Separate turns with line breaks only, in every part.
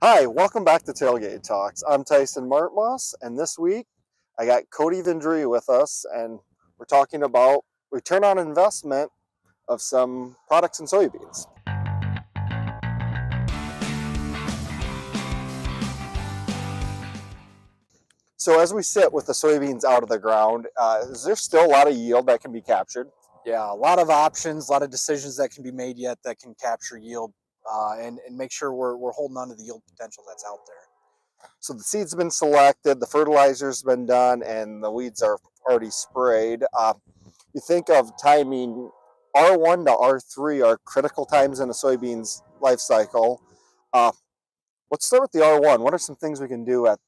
Hi, welcome back to Tailgate Talks. I'm Tyson Martmoss, and this week I got Cody Van Drie with us, and we're talking about return on investment of some products in soybeans. So as we sit with the soybeans out of the ground, is there still a lot of yield that can be captured?
Yeah, a lot of options, a lot of decisions that can be made yet that can capture yield and make sure we're holding on to the yield potential that's out there.
So the seed's been selected, the fertilizer's been done, and the weeds are already sprayed. You think of timing, R1 to R3 are critical times in a soybean's life cycle. Uh, let's start with the R1. What are some things we can do at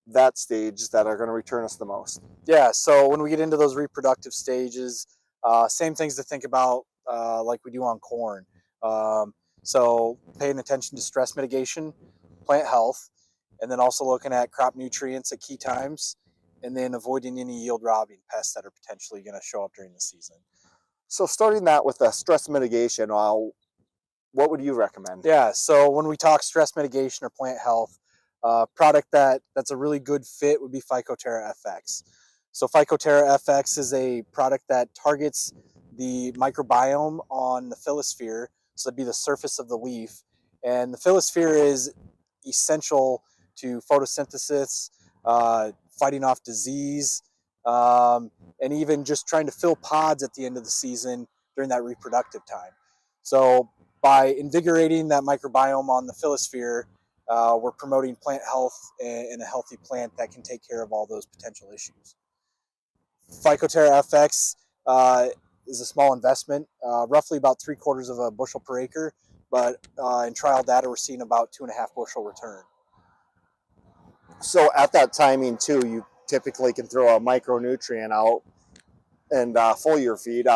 that stage that are going to return us the most?
Yeah, so when we get into those reproductive stages, same things to think about like we do on corn. So paying attention to stress mitigation, plant health, and then also looking at crop nutrients at key times, and then avoiding any yield robbing pests that are potentially going to show up during the season.
So starting that with the stress mitigation, what would you recommend?
Yeah, so when we talk stress mitigation or plant health, product that's a really good fit would be Phycoterra FX. So Phycoterra FX is a product that targets the microbiome on the phyllosphere, so that'd be the surface of the leaf. And the phyllosphere is essential to photosynthesis, fighting off disease, and even just trying to fill pods at the end of the season during that reproductive time. So by invigorating that microbiome on the phyllosphere, we're promoting plant health and a healthy plant that can take care of all those potential issues. Phycoterra FX is a small investment, roughly about 3/4 of a bushel per acre, but in trial data, we're seeing about 2.5 bushel return.
So at that timing too, you typically can throw a micronutrient out and foliar feed.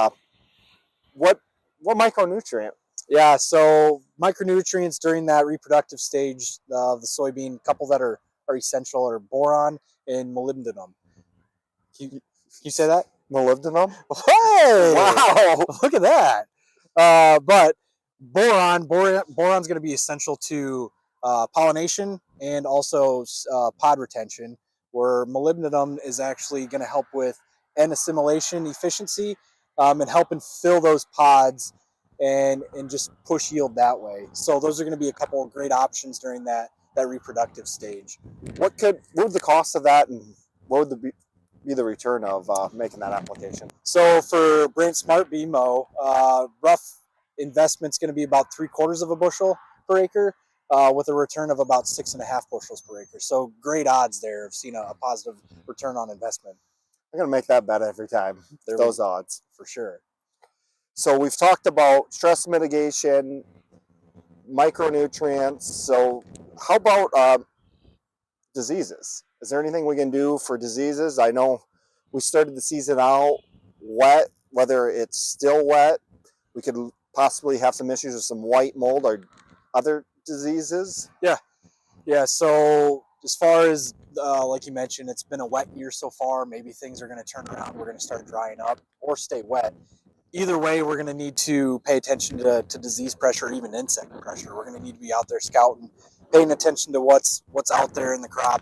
What micronutrient?
Yeah, so micronutrients during that reproductive stage of the soybean, a couple that are essential are boron and molybdenum. Can you say that?
Molybdenum?
Hey!
Wow!
Look at that. But boron's going to be essential to pollination and also pod retention, where molybdenum is actually going to help with N assimilation efficiency and helping fill those pods and just push yield that way. So those are going to be a couple of great options during that reproductive stage.
What would the cost of that, and what would be the return of making that application?
So for Brent Smart BMO, rough investment's going to be about 3/4 of a bushel per acre, with a return of about 6.5 bushels per acre. So great odds there of seeing a positive return on investment.
I'm gonna make that bet every time. Those odds
for sure.
So we've talked about stress mitigation, micronutrients. So how about diseases? Is there anything we can do for diseases? I know we started the season out wet, whether it's still wet, we could possibly have some issues with some white mold or other diseases.
Yeah. So as far as like you mentioned, it's been a wet year so far. Maybe things are going to turn around. We're going to start drying up or stay wet. Either way, we're going to need to pay attention to disease pressure, or even insect pressure. We're going to need to be out there scouting, paying attention to what's out there in the crop,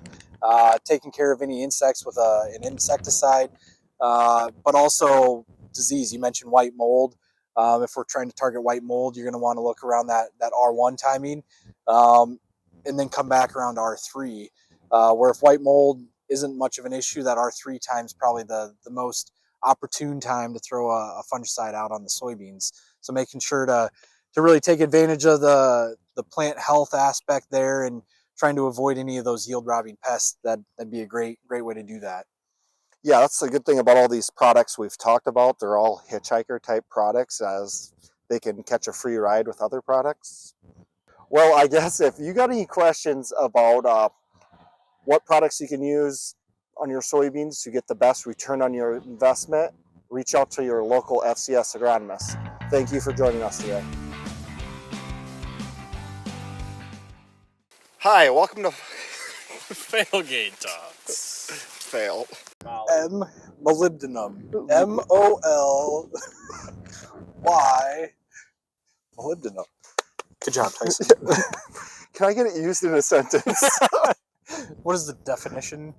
taking care of any insects with an insecticide, but also disease. You mentioned white mold. If we're trying to target white mold, you're going to want to look around that R1 timing, and then come back around R3, where if white mold isn't much of an issue, that R3 time's probably the most opportune time to throw a fungicide out on the soybeans. So making sure to really take advantage of the plant health aspect there and trying to avoid any of those yield robbing pests, that'd be a great way to do that.
Yeah, that's the good thing about all these products we've talked about. They're all hitchhiker type products, as they can catch a free ride with other products. Well, I guess if you got any questions about what products you can use on your soybeans to get the best return on your investment, reach out to your local FCS agronomist. Thank you for joining us today. Hi, welcome to
Tailgate Talks.
Fail.
Molybdenum. MOLY. Molybdenum. Good job, Tyson.
can I get it used in a sentence?
What is the definition?